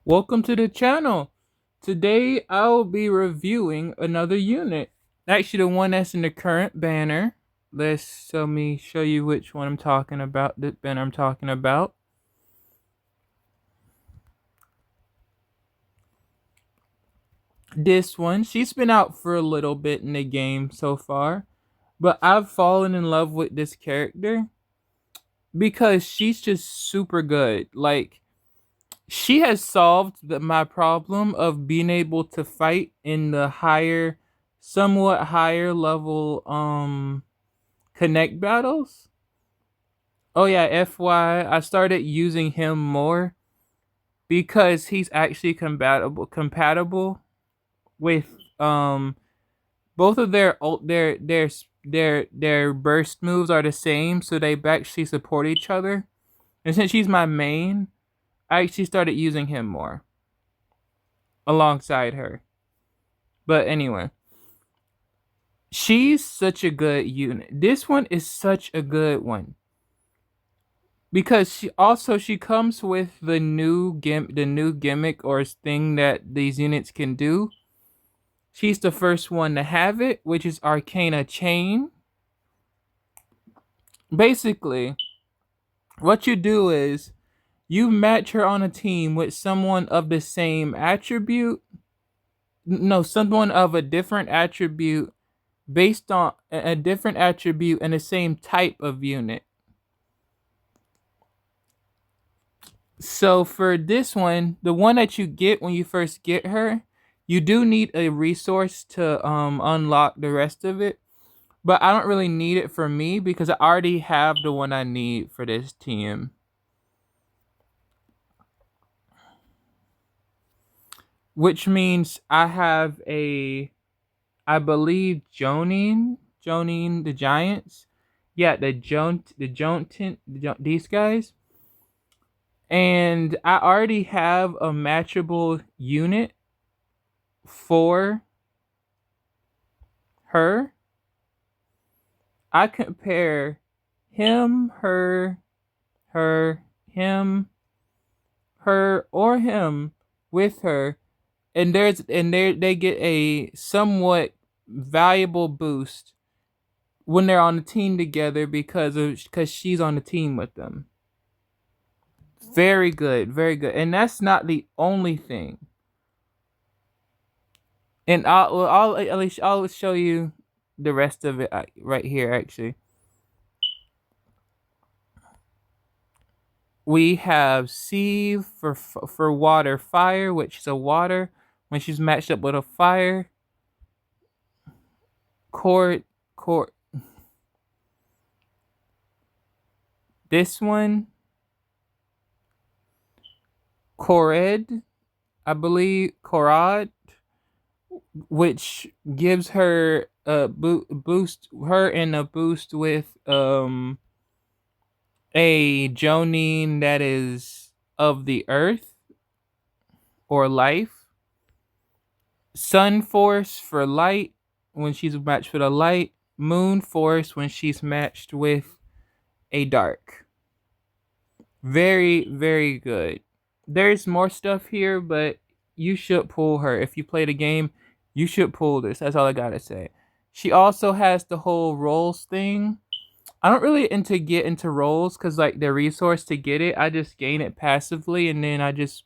Welcome to the channel. Today I'll be reviewing another unit. Actually, the one that's in the current banner. Let me show you which one I'm talking about. The banner I'm talking about. This one. She's been out for a little bit in the game so far, but I've fallen in love with this character because she's just super good. Like, she has solved my problem of being able to fight in the somewhat higher level connect battles. Oh yeah, FY, I started using him more because he's actually compatible with both of their burst moves are the same, so they actually support each other. And since he's my main, I actually started using him more alongside her. But anyway, she's such a good unit. This one is such a good one because she comes with the new gimmick or thing that these units can do. She's the first one to have it, which is Arcana Chain. Basically, what you do is you match her on a team with someone of the same attribute. No, someone of a different attribute based on a different attribute and the same type of unit. So for this one, the one that you get when you first get her, you do need a resource to unlock the rest of it. But I don't really need it for me because I already have the one I need for this team. Which means I have I believe Jonin the Giants. Yeah, these guys. And I already have a matchable unit for her. I compare him, him, her, or him with her, and they get a somewhat valuable boost when they're on the team together because she's on the team with them. Very good, very good. And that's not the only thing. And I'll show you the rest of it right here. Actually, we have Sieve for water, fire, which is a water. When she's matched up with a fire, court. This one, Kored, I believe, Korad, which gives her a boost, her in a boost with a Jonin that is of the earth or life. Sun Force for light when she's matched with a light. Moon Force when she's matched with a dark. Very, very good. There's more stuff here, but you should pull her. If you play the game, you should pull this. That's all I gotta say. She also has the whole rolls thing. I don't really get into rolls because like the resource to get it, I just gain it passively and then I just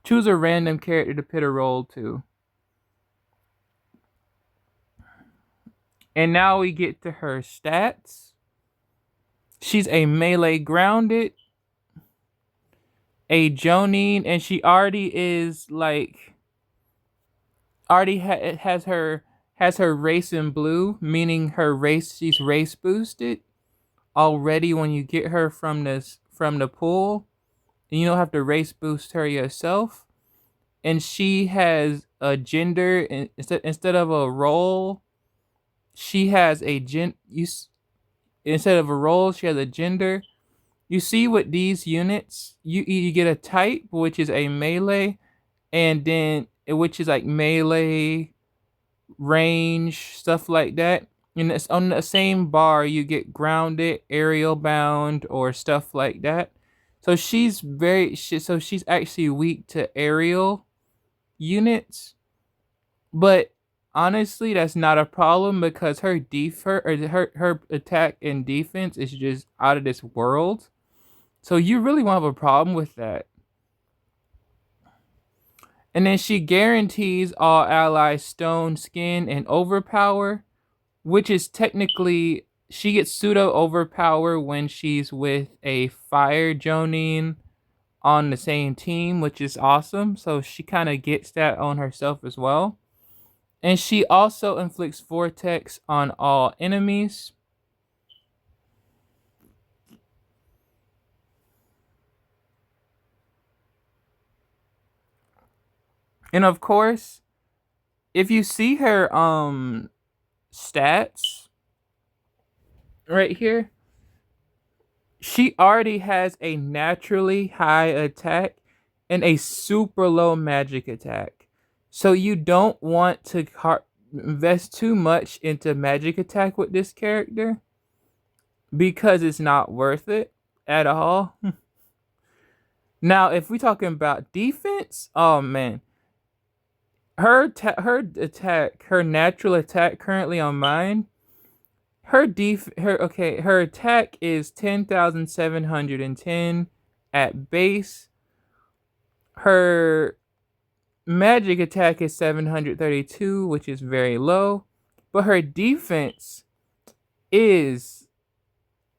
choose a random character to put a roll to. And now we get to her stats. She's a melee grounded, a Jonin, and she already is like has her race in blue, meaning she's race boosted already when you get her from the pool. And you don't have to race boost her yourself. And she has a gender instead of a role. She has instead of a role, she has a gender. You see with these units, you get a type, which is a melee, and then which is like melee, range, stuff like that. And it's on the same bar you get grounded, aerial bound, or stuff like that. So so she's actually weak to aerial units, but honestly, that's not a problem because her attack and defense is just out of this world. So you really won't have a problem with that. And then she guarantees all allies stone, skin, and overpower, which is technically she gets pseudo overpower when she's with a fire Jonin on the same team, which is awesome. So she kind of gets that on herself as well. And she also inflicts vortex on all enemies. And of course, if you see her stats right here, she already has a naturally high attack and a super low magic attack. So you don't want to invest too much into magic attack with this character because it's not worth it at all. Now, if we're talking about defense, oh man, her natural attack currently on mine, her attack is 10,710 at base. Her magic attack is 732, which is very low, but her defense is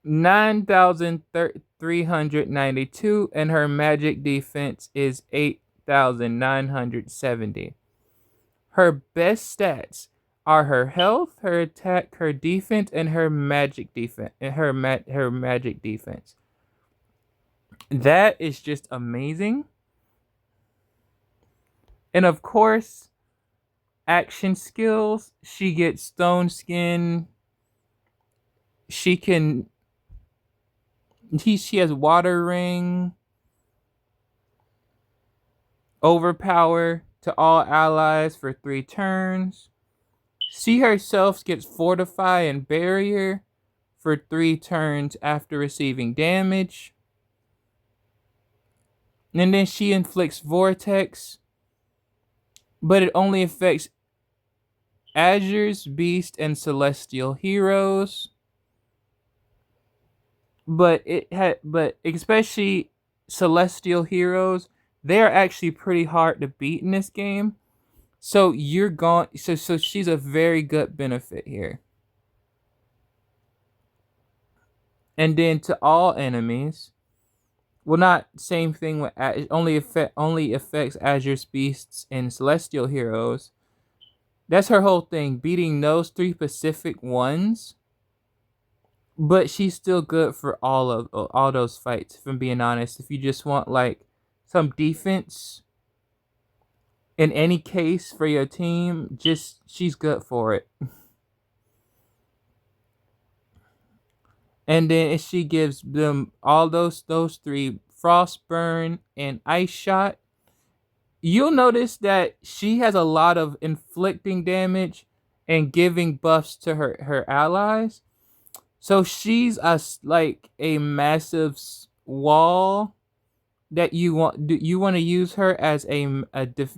9,392 and her magic defense is 8,970. Her best stats are her health, her attack, her defense, and her magic defense. Her magic defense. That is just amazing. And of course, action skills. She gets stone skin. She has water ring. Overpower to all allies for 3 turns. She herself gets fortify and barrier for 3 turns after receiving damage. And then she inflicts vortex, but it only affects Azure's, Beast, and Celestial heroes. But especially Celestial heroes, they are actually pretty hard to beat in this game. So so she's a very good benefit here. And then to all enemies, well, not same thing with it only affects Azure's, Beasts, and Celestial heroes. That's her whole thing, beating those 3 specific ones. But she's still good for all those fights, if I'm being honest. If you just want like some defense in any case for your team, she's good for it. And then she gives them all those 3 Frostburn and Ice Shot. You'll notice that she has a lot of inflicting damage and giving buffs to her allies. So she's like a massive wall that you want to use her as a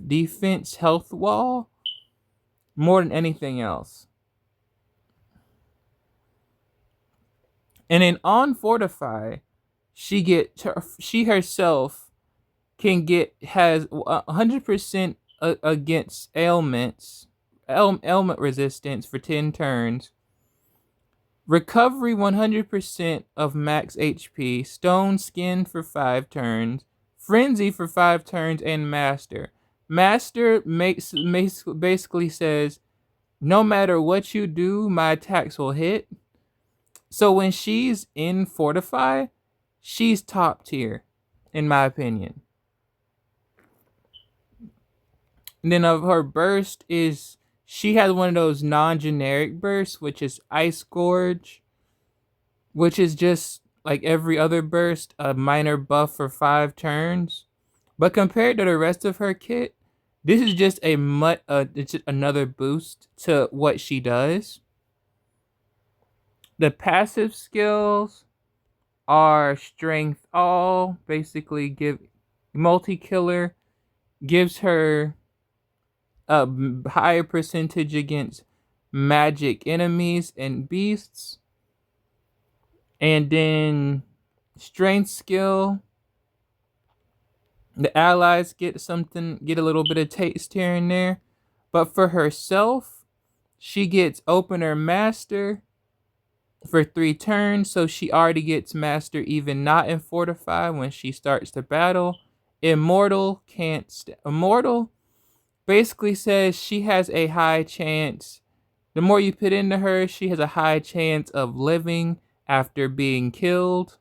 defense health wall more than anything else. And then on Fortify, she herself has 100% against ailment resistance for 10 turns. Recovery 100% of max HP, Stone Skin for 5 turns, Frenzy for 5 turns, and Master. Master basically says, no matter what you do, my attacks will hit. So when she's in Fortify, she's top tier, in my opinion. And then of her burst is, she has one of those non-generic bursts, which is Ice Gorge, which is just like every other burst, a minor buff for 5 turns. But compared to the rest of her kit, this is just it's just another boost to what she does. The passive skills, are strength all, basically give multi-killer, gives her a higher percentage against magic enemies and beasts. And then strength skill, the allies get a little bit of taste here and there. But for herself, she gets opener master for 3 turns, so she already gets master even not in fortify when she starts the battle. Immortal Immortal basically says she has a high chance. The more you put into her, she has a high chance of living after being killed.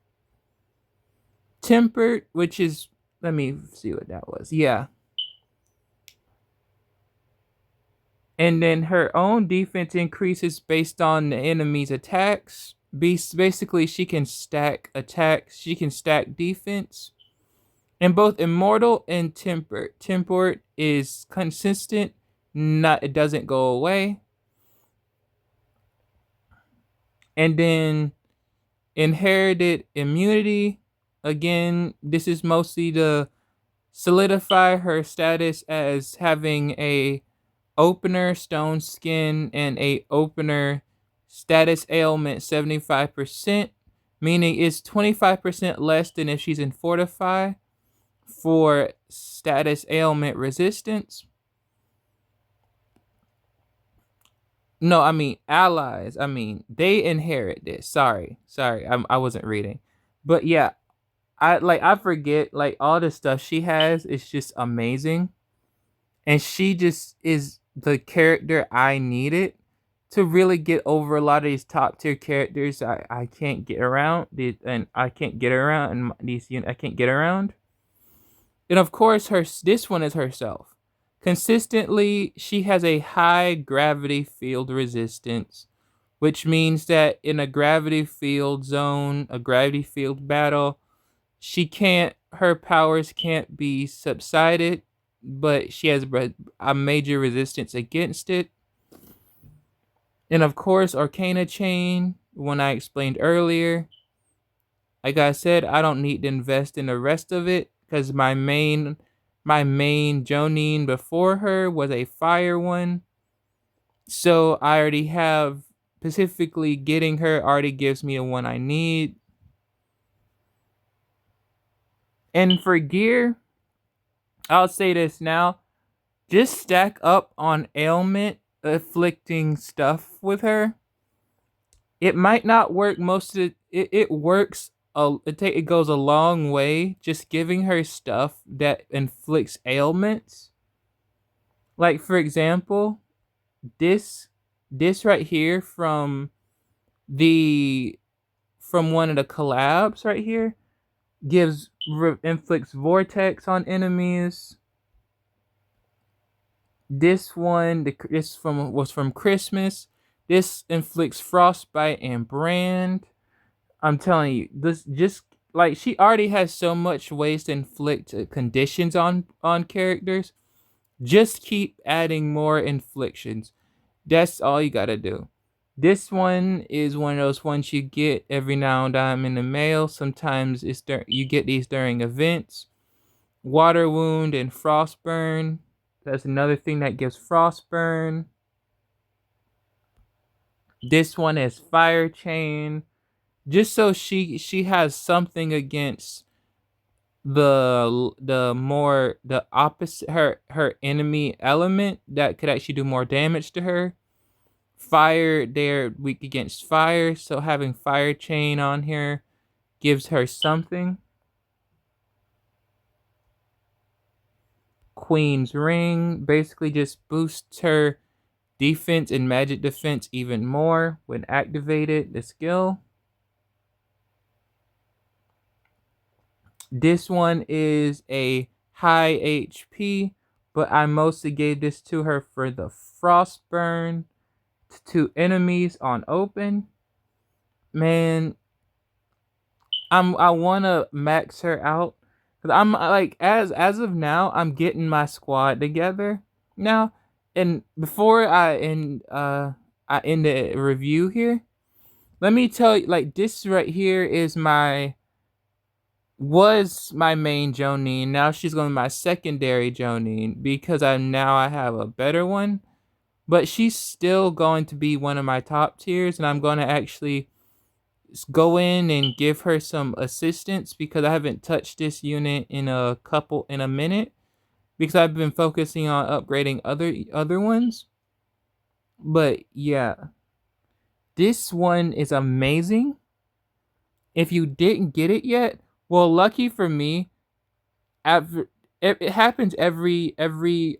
Tempered, which is, let me see what that was. Yeah. And then her own defense increases based on the enemy's attacks. Basically, she can stack attacks. She can stack defense. And both immortal and tempered. Tempered is consistent. It doesn't go away. And then inherited immunity. Again, this is mostly to solidify her status as having a opener stone skin and a opener status ailment 75%, meaning it's 25% less than if she's in fortify for status ailment resistance. No, I mean allies. I mean they inherit this. Sorry, I wasn't reading, but yeah, I forget like all the stuff she has is just amazing, and she just is the character I needed to really get over a lot of these top tier characters. I can't get around and I can't get around and these I can't get around. And of course, this one is herself. Consistently, she has a high gravity field resistance, which means that in a gravity field zone, a gravity field battle, her powers can't be subsided, but she has a major resistance against it. And of course, Arcana Chain, when I explained earlier. Like I said, I don't need to invest in the rest of it because my main Jonine before her was a fire one. So I already have, specifically getting her already gives me the one I need. And for gear, I'll say this now. Just stack up on ailment afflicting stuff with her. It might not work most of it works. It goes a long way just giving her stuff that inflicts ailments. Like for example, this right here from one of the collabs right here inflicts vortex on enemies. This one, was from Christmas. This inflicts frostbite and brand. I'm telling you, this just like she already has so much ways to inflict conditions on characters. Just keep adding more inflictions. That's all you gotta do. This one is one of those ones you get every now and then in the mail. Sometimes you get these during events. Water wound and frostburn. That's another thing that gives frostburn. This one is fire chain. Just so she has something against the opposite her enemy element that could actually do more damage to her. Fire, they're weak against fire, so having fire chain on here gives her something. Queen's ring basically just boosts her defense and magic defense even more when activated, the skill. This one is a high HP, but I mostly gave this to her for the frostburn to enemies on open. Man, I want to max her out. Cause I'm like, as of now, I'm getting my squad together now. And before I end the review here, Let me tell you, like, this right here is was my main Jonin. Now she's going to be my secondary Jonin because I have a better one. But she's still going to be one of my top tiers, and I'm going to actually go in and give her some assistance because I haven't touched this unit in a minute because I've been focusing on upgrading other ones. But yeah, this one is amazing. If you didn't get it yet, well, lucky for me, it happens every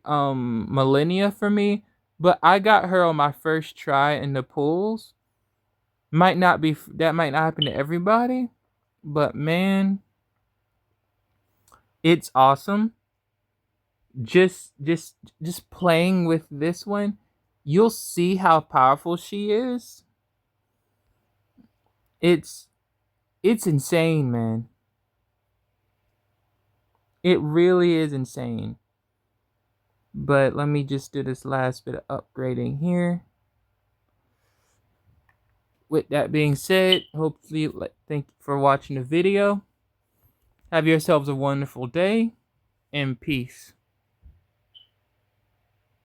millennia for me. But I got her on my first try in the pools. That might not happen to everybody, but man, it's awesome. Just playing with this one, you'll see how powerful she is. It's it's insane, man. It really is insane. But let me just do this last bit of upgrading here. With that being said, hopefully, thank you for watching the video. Have yourselves a wonderful day, and peace.